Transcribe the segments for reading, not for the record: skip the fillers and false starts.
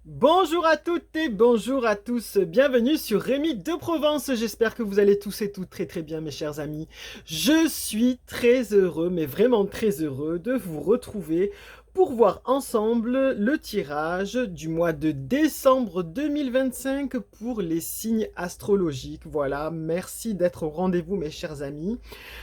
Bonjour à toutes et bonjour à tous, bienvenue sur Rémi de Provence, j'espère que vous allez tous et toutes très très bien mes chers amis. Je suis très heureux, mais vraiment très heureux de vous retrouver pour voir ensemble le tirage du mois de décembre 2025 pour les signes astrologiques. Voilà, merci d'être au rendez-vous mes chers amis.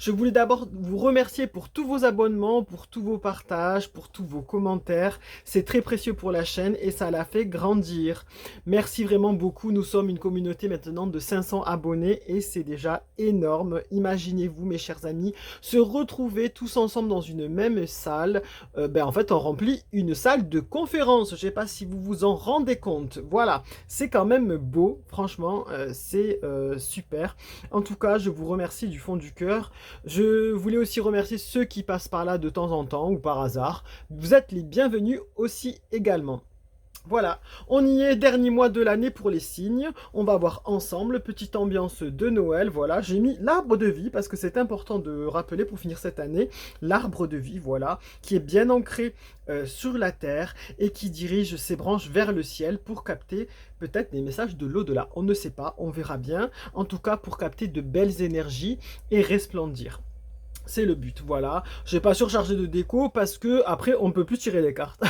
Je voulais d'abord vous remercier pour tous vos abonnements, pour tous vos partages, pour tous vos commentaires. C'est très précieux pour la chaîne et ça la fait grandir. Merci vraiment beaucoup. Nous sommes une communauté maintenant de 500 abonnés et c'est déjà énorme. Imaginez-vous, mes chers amis, se retrouver tous ensemble dans une même salle. En fait, on remplit une salle de conférence. Je ne sais pas si vous vous en rendez compte. Voilà, c'est quand même beau. Franchement, c'est super. En tout cas, je vous remercie du fond du cœur. Je voulais aussi remercier ceux qui passent par là de temps en temps ou par hasard. Vous êtes les bienvenus aussi également. Voilà, on y est, dernier mois de l'année pour les signes. On va voir ensemble, petite ambiance de Noël. Voilà, j'ai mis l'arbre de vie parce que c'est important de rappeler pour finir cette année. L'arbre de vie, voilà, qui est bien ancré sur la terre et qui dirige ses branches vers le ciel pour capter peut-être des messages de l'au-delà. On ne sait pas, on verra bien. En tout cas, pour capter de belles énergies et resplendir. C'est le but, voilà. Je n'ai pas surchargé de déco parce que après on ne peut plus tirer les cartes.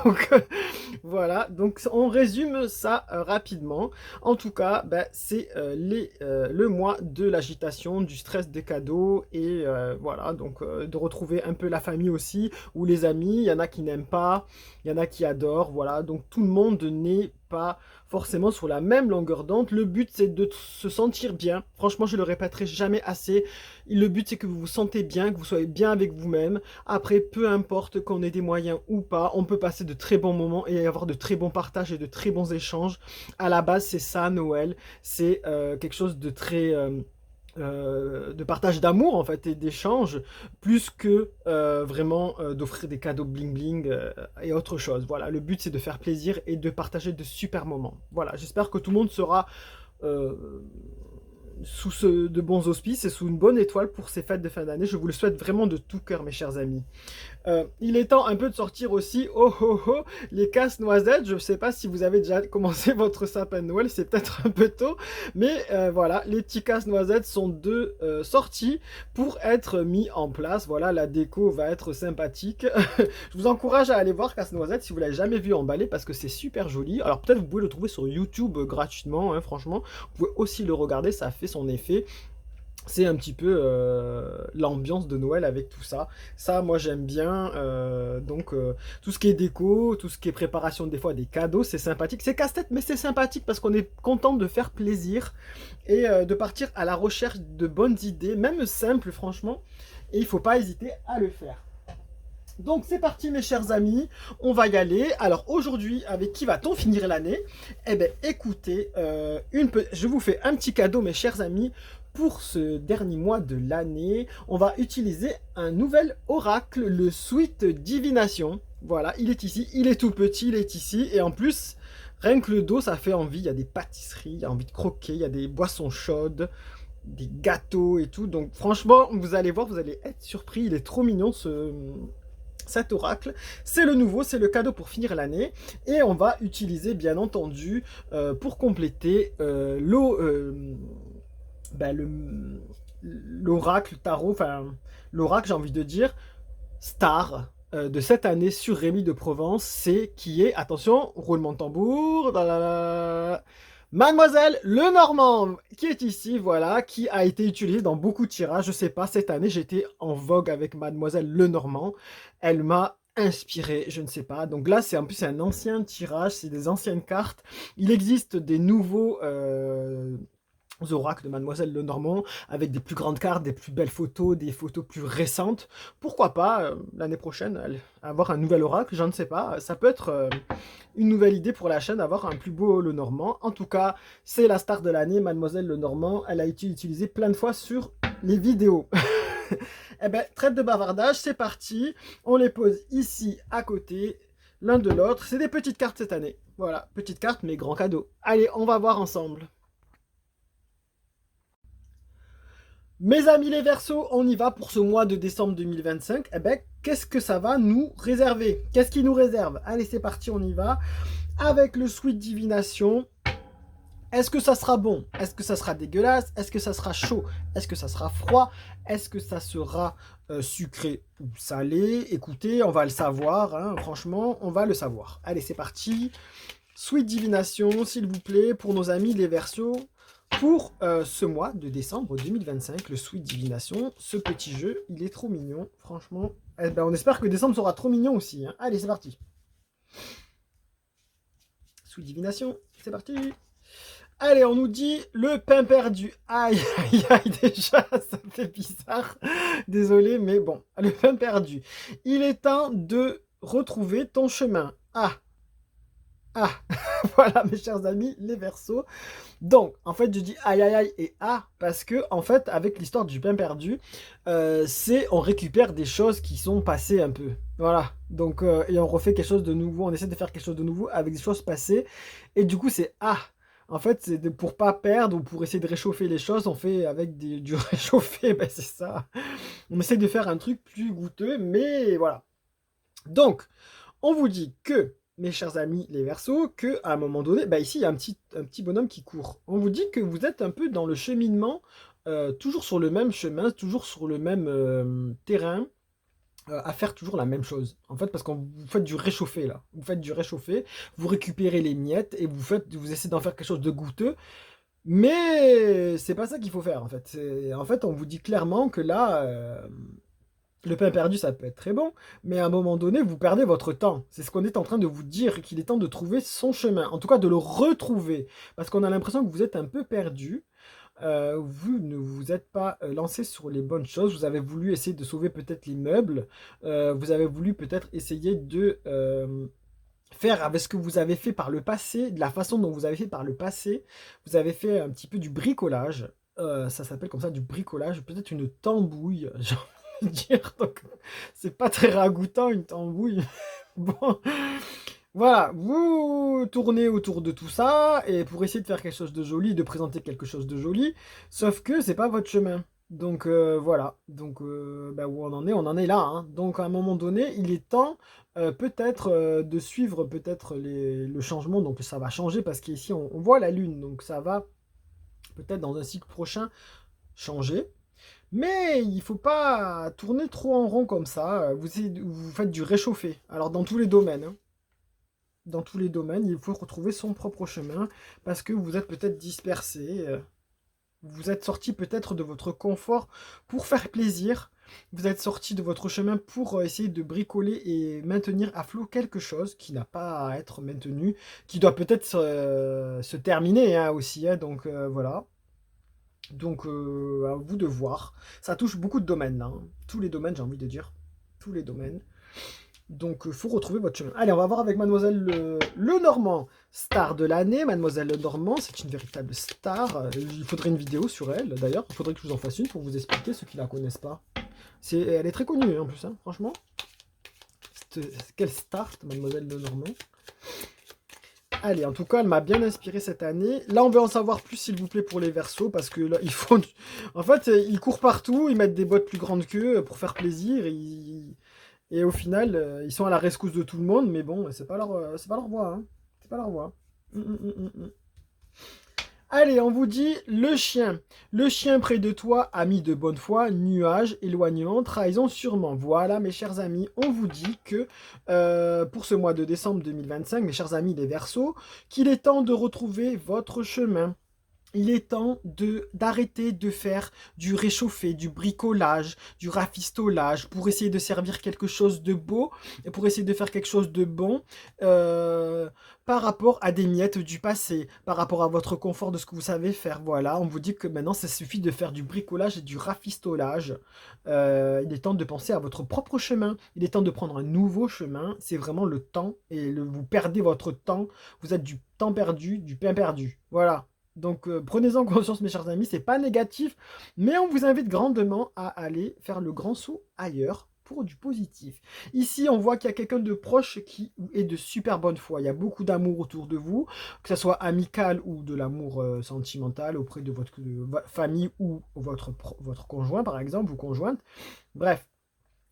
Donc voilà, donc on résume ça rapidement. En tout cas, c'est le mois de l'agitation, du stress des cadeaux et voilà, donc de retrouver un peu la famille aussi ou les amis. Il y en a qui n'aiment pas, il y en a qui adorent, voilà. Donc tout le monde n'est pas forcément sur la même longueur d'onde. Le but c'est de se sentir bien. Franchement, je le répéterai jamais assez. Le but c'est que vous vous sentez bien, que vous soyez bien avec vous-même. Après, peu importe qu'on ait des moyens ou pas, on peut passer de très bons moments et avoir de très bons partages et de très bons échanges. À la base, c'est ça Noël. C'est quelque chose de très de partage d'amour en fait et d'échange plus que vraiment d'offrir des cadeaux bling bling et autre chose. Voilà, le but c'est de faire plaisir et de partager de super moments. Voilà, j'espère que tout le monde sera euh, de bons auspices et sous une bonne étoile pour ces fêtes de fin d'année. Je vous le souhaite vraiment de tout cœur mes chers amis. Il est temps un peu de sortir aussi, oh oh oh, les casse-noisettes. Je ne sais pas si vous avez déjà commencé votre sapin de Noël, c'est peut-être un peu tôt, mais voilà, les petits casse-noisettes sont de sortie pour être mis en place. Voilà, la déco va être sympathique. Je vous encourage à aller voir casse-noisette si vous l'avez jamais vu emballé parce que c'est super joli. Alors peut-être vous pouvez le trouver sur YouTube gratuitement, hein, franchement. Vous pouvez aussi le regarder, ça fait son effet. C'est un petit peu l'ambiance de Noël avec tout ça. Ça, moi, j'aime bien. Tout ce qui est déco, tout ce qui est préparation des fois des cadeaux, c'est sympathique. C'est casse-tête, mais c'est sympathique parce qu'on est content de faire plaisir et de partir à la recherche de bonnes idées, même simples, franchement. Et il ne faut pas hésiter à le faire. Donc c'est parti mes chers amis, on va y aller. Alors aujourd'hui, avec qui va-t-on finir l'année? Eh bien écoutez, je vous fais un petit cadeau mes chers amis. Pour ce dernier mois de l'année, on va utiliser un nouvel oracle, le Sweet Divination. Voilà, il est ici, il est tout petit, il est ici. Et en plus, rien que le dos, ça fait envie. Il y a des pâtisseries, il y a envie de croquer, il y a des boissons chaudes, des gâteaux et tout. Donc franchement, vous allez voir, vous allez être surpris. Il est trop mignon cet oracle. C'est le nouveau, c'est le cadeau pour finir l'année. Et on va utiliser bien entendu pour compléter l'oracle tarot, enfin l'oracle j'ai envie de dire, star de cette année sur Rémi de Provence, c'est qui est, attention, roulement de tambour, Mademoiselle Lenormand, qui est ici, voilà, qui a été utilisée dans beaucoup de tirages. Je sais pas, cette année, j'étais en vogue avec Mademoiselle Lenormand. Elle m'a inspiré, je ne sais pas. Donc là, c'est en plus un ancien tirage, c'est des anciennes cartes. Il existe des nouveaux oracles de Mademoiselle Lenormand avec des plus grandes cartes, des plus belles photos, des photos plus récentes. Pourquoi pas l'année prochaine avoir un nouvel oracle, je ne sais pas. Ça peut être une nouvelle idée pour la chaîne, avoir un plus beau Lenormand. En tout cas, c'est la star de l'année, Mademoiselle Lenormand. Elle a été utilisée plein de fois sur les vidéos. Eh bien, trêve de bavardage, c'est parti. On les pose ici à côté, l'un de l'autre. C'est des petites cartes cette année. Voilà, petites cartes, mais grand cadeau. Allez, on va voir ensemble. Mes amis les Verseaux, on y va pour ce mois de décembre 2025. Eh ben, qu'est-ce que ça va nous réserver? Qu'est-ce qui nous réserve? Allez, c'est parti, on y va. Avec le Sweet Divination. Est-ce que ça sera bon? Est-ce que ça sera dégueulasse? Est-ce que ça sera chaud? Est-ce que ça sera froid? Est-ce que ça sera sucré ou salé? Écoutez, on va le savoir, hein, franchement, on va le savoir. Allez, c'est parti. Sweet Divination, s'il vous plaît, pour nos amis les Verseaux. Pour ce mois de décembre 2025, le Sweet Divination, ce petit jeu, il est trop mignon, franchement. Eh ben, on espère que décembre sera trop mignon aussi, hein. Allez, c'est parti. Sweet Divination, c'est parti. Allez, on nous dit le pain perdu. Aïe, aïe, aïe, déjà, ça fait bizarre. Désolé, mais bon, le pain perdu. Il est temps de retrouver ton chemin. Ah, ah, voilà, mes chers amis, les Verseaux. Donc, en fait, je dis aïe aïe aïe et ah, parce que, en fait, avec l'histoire du pain perdu, on récupère des choses qui sont passées un peu. Voilà. Donc, et on refait quelque chose de nouveau, on essaie de faire quelque chose de nouveau avec des choses passées. Et du coup, c'est ah. En fait, pour pas perdre ou pour essayer de réchauffer les choses, on fait avec du réchauffé, ben c'est ça. On essaie de faire un truc plus goûteux, mais voilà. Donc, on vous dit que, mes chers amis les Verseaux, que à un moment donné, bah ici il y a un petit bonhomme qui court. On vous dit que vous êtes un peu dans le cheminement, toujours sur le même chemin, toujours sur le même terrain, à faire toujours la même chose. En fait, parce que vous faites du réchauffé là. Vous faites du réchauffé, vous récupérez les miettes et vous essayez d'en faire quelque chose de goûteux. Mais c'est pas ça qu'il faut faire en fait. En fait, on vous dit clairement que là, le pain perdu, ça peut être très bon, mais à un moment donné, vous perdez votre temps. C'est ce qu'on est en train de vous dire, qu'il est temps de trouver son chemin, en tout cas de le retrouver, parce qu'on a l'impression que vous êtes un peu perdu, vous ne vous êtes pas lancé sur les bonnes choses, vous avez voulu essayer de sauver peut-être les meubles, vous avez voulu peut-être essayer de faire avec ce que vous avez fait par le passé, de la façon dont vous avez fait par le passé, vous avez fait un petit peu du bricolage, ça s'appelle comme ça, du bricolage, peut-être une tambouille, genre dire. Donc, c'est pas très ragoûtant une tambouille. Bon, voilà, vous tournez autour de tout ça et pour essayer de faire quelque chose de joli, de présenter quelque chose de joli, sauf que c'est pas votre chemin. Donc voilà, donc bah, où on en est là, hein. Donc à un moment donné, il est temps peut-être de suivre peut-être le changement. Donc ça va changer parce qu'ici on voit la lune, donc ça va peut-être dans un cycle prochain changer. Mais il faut pas tourner trop en rond comme ça. Vous faites du réchauffé. Alors dans tous les domaines, hein. Dans tous les domaines, il faut retrouver son propre chemin parce que vous êtes peut-être dispersé. Vous êtes sorti peut-être de votre confort pour faire plaisir. Vous êtes sorti de votre chemin pour essayer de bricoler et maintenir à flot quelque chose qui n'a pas à être maintenu, qui doit peut-être se terminer hein, aussi. Hein. Donc voilà. Donc, à vous de voir. Ça touche beaucoup de domaines, là, hein. Tous les domaines, j'ai envie de dire. Tous les domaines. Donc, il faut retrouver votre chemin. Allez, on va voir avec Mademoiselle Lenormand, star de l'année. Mademoiselle Lenormand, c'est une véritable star. Il faudrait une vidéo sur elle, d'ailleurs. Il faudrait que je vous en fasse une pour vous expliquer ceux qui ne la connaissent pas. Elle est très connue, hein, en plus, hein, franchement. Quelle star, Mademoiselle Lenormand. Allez, en tout cas, elle m'a bien inspiré cette année. Là, on veut en savoir plus, s'il vous plaît, pour les Verseaux, parce que là, ils font... En fait, ils courent partout, ils mettent des bottes plus grandes qu'eux pour faire plaisir, et au final, ils sont à la rescousse de tout le monde, mais bon, c'est pas leur voie, hein. C'est pas leur voie. Allez, on vous dit le chien. Le chien près de toi, ami de bonne foi, nuage, éloignement, trahison sûrement. Voilà, mes chers amis, on vous dit que pour ce mois de décembre 2025, mes chers amis les Verseaux, qu'il est temps de retrouver votre chemin. Il est temps d'arrêter de faire du réchauffé, du bricolage, du rafistolage pour essayer de servir quelque chose de beau et pour essayer de faire quelque chose de bon par rapport à des miettes du passé, par rapport à votre confort de ce que vous savez faire. Voilà, on vous dit que maintenant, ça suffit de faire du bricolage et du rafistolage. Il est temps de penser à votre propre chemin. Il est temps de prendre un nouveau chemin. C'est vraiment le temps et vous perdez votre temps. Vous êtes du temps perdu, du pain perdu. Voilà. Donc prenez-en conscience mes chers amis, c'est pas négatif, mais on vous invite grandement à aller faire le grand saut ailleurs pour du positif. Ici, on voit qu'il y a quelqu'un de proche qui est de super bonne foi. Il y a beaucoup d'amour autour de vous, que ce soit amical ou de l'amour sentimental auprès de votre famille ou votre conjoint, par exemple, ou conjointe. Bref,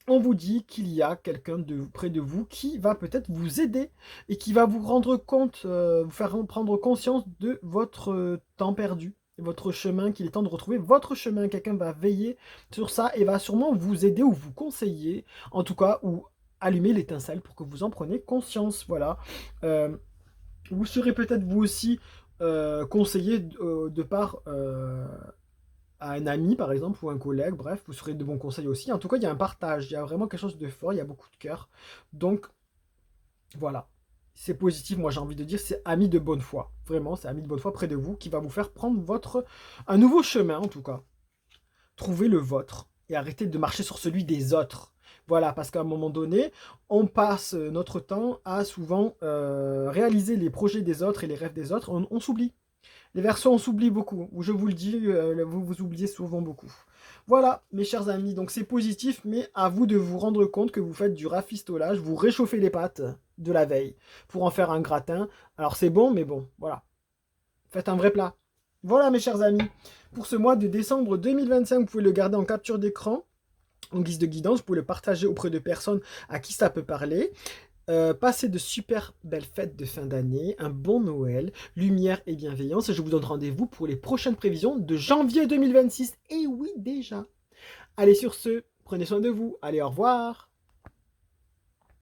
on vous dit qu'il y a quelqu'un de près de vous qui va peut-être vous aider et qui va vous rendre compte, vous faire prendre conscience de votre temps perdu, votre chemin, qu'il est temps de retrouver votre chemin. Quelqu'un va veiller sur ça et va sûrement vous aider ou vous conseiller, en tout cas, ou allumer l'étincelle pour que vous en preniez conscience. Voilà. Vous serez peut-être vous aussi conseillé de par à un ami, par exemple, ou un collègue, bref, vous serez de bons conseils aussi. En tout cas, il y a un partage, il y a vraiment quelque chose de fort, il y a beaucoup de cœur. Donc, voilà. C'est positif, moi j'ai envie de dire, c'est ami de bonne foi. Vraiment, c'est ami de bonne foi près de vous qui va vous faire prendre un nouveau chemin, en tout cas. Trouvez le vôtre et arrêtez de marcher sur celui des autres. Voilà, parce qu'à un moment donné, on passe notre temps à souvent réaliser les projets des autres et les rêves des autres. On s'oublie. Les versions, on s'oublie beaucoup. Je vous le dis, vous oubliez souvent beaucoup. Voilà, mes chers amis, donc c'est positif, mais à vous de vous rendre compte que vous faites du rafistolage, vous réchauffez les pâtes de la veille pour en faire un gratin. Alors c'est bon, mais bon, voilà. Faites un vrai plat. Voilà, mes chers amis. Pour ce mois de décembre 2025, vous pouvez le garder en capture d'écran, en guise de guidance. Vous pouvez le partager auprès de personnes à qui ça peut parler. Passez de super belles fêtes de fin d'année, un bon Noël, lumière et bienveillance. Et je vous donne rendez-vous pour les prochaines prévisions de janvier 2026. Et oui, déjà. Allez, sur ce, prenez soin de vous. Allez, au revoir.